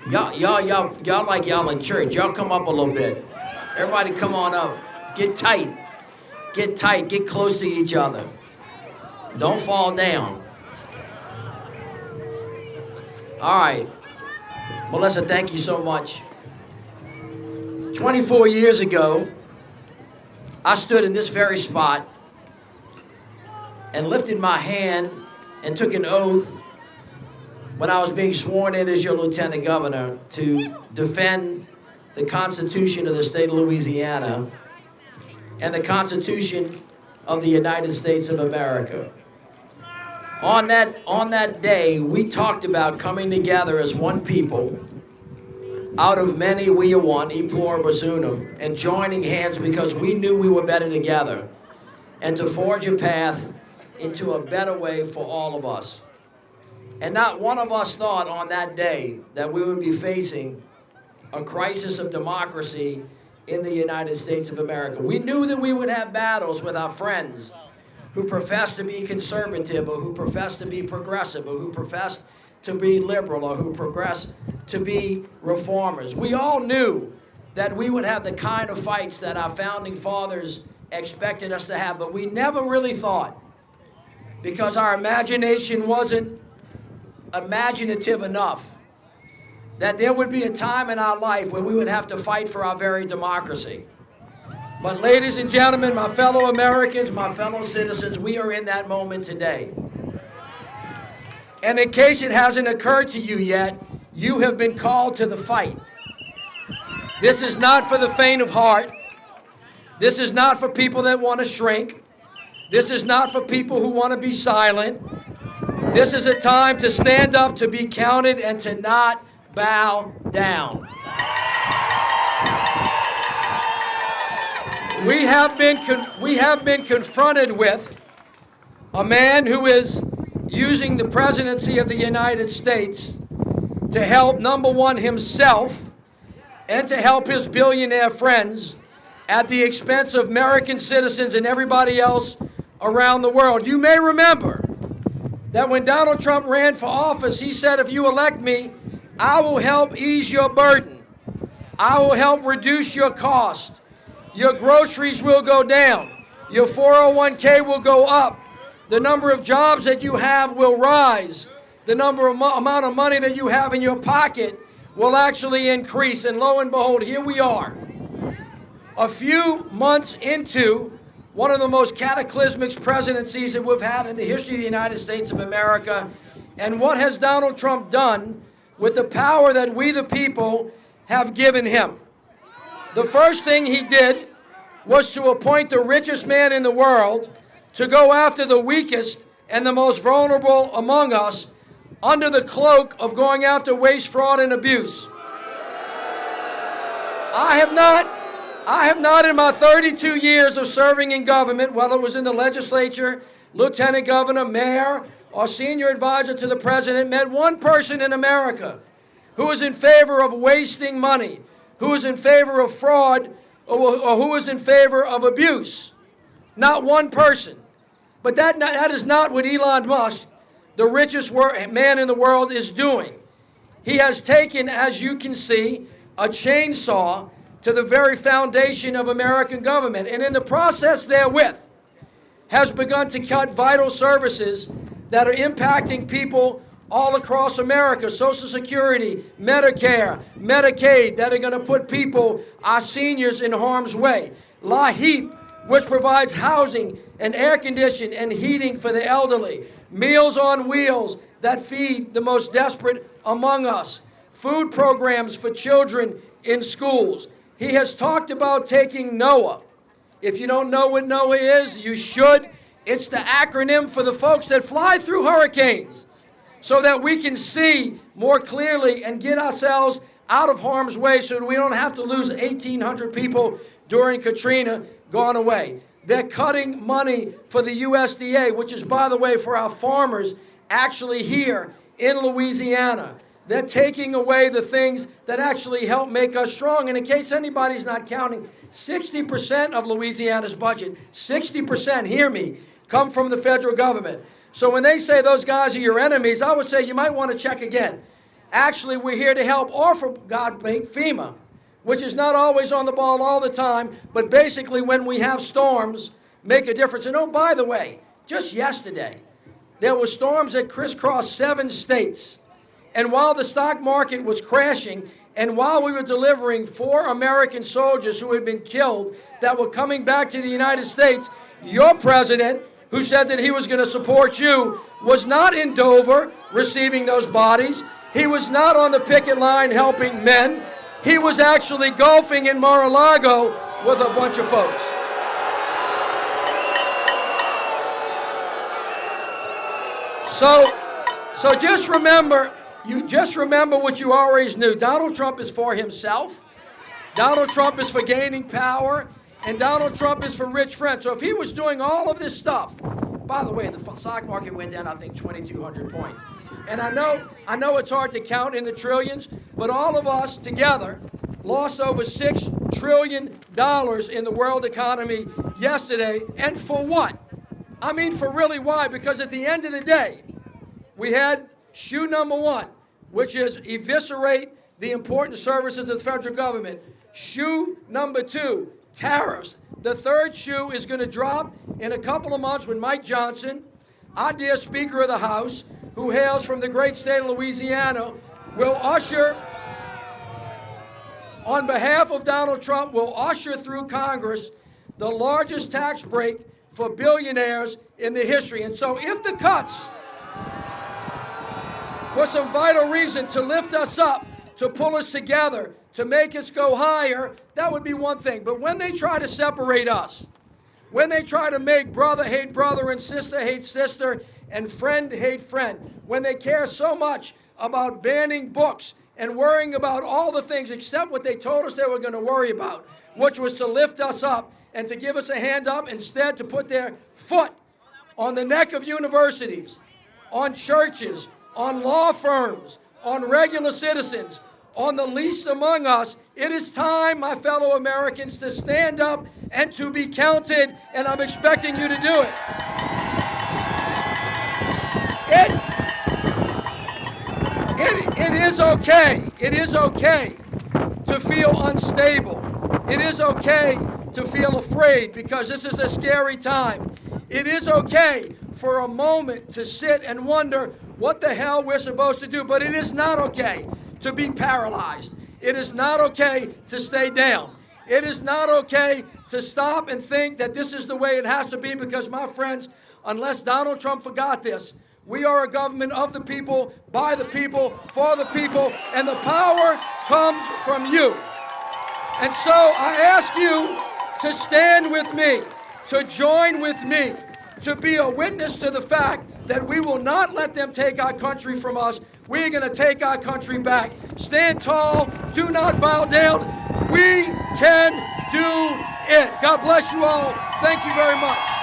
Y'all like y'all in church. Y'all come up a little bit. Everybody come on up. Get tight. Get tight. Get close to each other. Don't fall down. All right. Melissa, thank you so much. 24 years ago, I stood in this very spot and lifted my hand and took an oath when I was being sworn in as your lieutenant governor to defend the Constitution of the state of Louisiana and the Constitution of the United States of America. On that day, we talked about coming together as one people. Out of many, we are one, e pluribus unum, and joining hands because we knew we were better together, and to forge a path into a better way for all of us. And not one of us thought on that day that we would be facing a crisis of democracy in the United States of America. We knew that we would have battles with our friends who profess to be conservative, or who profess to be progressive, or who profess to be liberal, or who progress to be reformers. We all knew that we would have the kind of fights that our founding fathers expected us to have, but we never really thought, because our imagination wasn't imaginative enough, that there would be a time in our life where we would have to fight for our very democracy. But ladies and gentlemen, my fellow Americans, my fellow citizens, we are in that moment today. And in case it hasn't occurred to you yet, you have been called to the fight. This is not for the faint of heart. This is not for people that want to shrink. This is not for people who want to be silent. This is a time to stand up, to be counted, and to not bow down. We have been confronted with a man who is using the presidency of the United States to help, number one, himself, and to help his billionaire friends at the expense of American citizens and everybody else around the world. You may remember that when Donald Trump ran for office, he said, if you elect me, I will help ease your burden. I will help reduce your cost. Your groceries will go down. Your 401k will go up. The number of jobs that you have will rise. The amount of money that you have in your pocket will actually increase. And lo and behold, here we are, a few months into one of the most cataclysmic presidencies that we've had in the history of the United States of America. And what has Donald Trump done with the power that we the people have given him? The first thing he did was to appoint the richest man in the world to go after the weakest and the most vulnerable among us under the cloak of going after waste, fraud, and abuse. I have not in my 32 years of serving in government, whether it was in the legislature, lieutenant governor, mayor, or senior advisor to the president, met one person in America who is in favor of wasting money, who is in favor of fraud, or who is in favor of abuse. Not one person. But that is not what Elon Musk, the richest man in the world, is doing. He has taken, as you can see, a chainsaw to the very foundation of American government, and in the process therewith has begun to cut vital services that are impacting people all across America: Social Security, Medicare, Medicaid, that are going to put people, our seniors, in harm's way. LAHEAP, which provides housing and air conditioning and heating for the elderly. Meals on Wheels, that feed the most desperate among us. Food programs for children in schools. He has talked about taking NOAA. If you don't know what NOAA is, you should. It's the acronym for the folks that fly through hurricanes, so that we can see more clearly and get ourselves out of harm's way, so that we don't have to lose 1,800 people during Katrina gone away. They're cutting money for the USDA, which is, by the way, for our farmers actually here in Louisiana. They're taking away the things that actually help make us strong. And in case anybody's not counting, 60% of Louisiana's budget, 60%, hear me, come from the federal government. So when they say those guys are your enemies, I would say you might want to check again. Actually, we're here to help, or for God's sake, FEMA, which is not always on the ball all the time, but basically when we have storms, make a difference. And oh, by the way, just yesterday, there were storms that crisscrossed 7 states. And while the stock market was crashing, and while we were delivering 4 American soldiers who had been killed that were coming back to the United States, your president, who said that he was going to support you, was not in Dover receiving those bodies. He was not on the picket line helping men. He was actually golfing in Mar-a-Lago with a bunch of folks. So just remember what you always knew. Donald Trump is for himself. Donald Trump is for gaining power. And Donald Trump is for rich friends. So if he was doing all of this stuff, by the way, the stock market went down, I think, 2,200 points. And I know it's hard to count in the trillions, but all of us together lost over $6 trillion in the world economy yesterday. And for what? I mean, for really why? Because at the end of the day, we had shoe number 1, which is eviscerate the important services of the federal government. Shoe number 2, tariffs. The third shoe is going to drop in a couple of months when Mike Johnson, our dear Speaker of the House, who hails from the great state of Louisiana, will usher, on behalf of Donald Trump, will usher through Congress the largest tax break for billionaires in the history. And so if the cuts were some vital reason to lift us up, to pull us together, to make us go higher, that would be one thing. But when they try to separate us, when they try to make brother hate brother and sister hate sister and friend hate friend, when they care so much about banning books and worrying about all the things except what they told us they were going to worry about, which was to lift us up and to give us a hand up, instead to put their foot on the neck of universities, on churches, on law firms, on regular citizens, on the least among us, it is time, my fellow Americans, to stand up and to be counted, and I'm expecting you to do it. It is okay. It is okay to feel unstable. It is okay to feel afraid, because this is a scary time. It is okay for a moment to sit and wonder what the hell we're supposed to do, but it is not okay to be paralyzed. It is not okay to stay down. It is not okay to stop and think that this is the way it has to be, because, my friends, unless Donald Trump forgot this, we are a government of the people, by the people, for the people, and the power comes from you. And so I ask you to stand with me, to join with me, to be a witness to the fact that we will not let them take our country from us. We're going to take our country back. Stand tall. Do not bow down. We can do it. God bless you all. Thank you very much.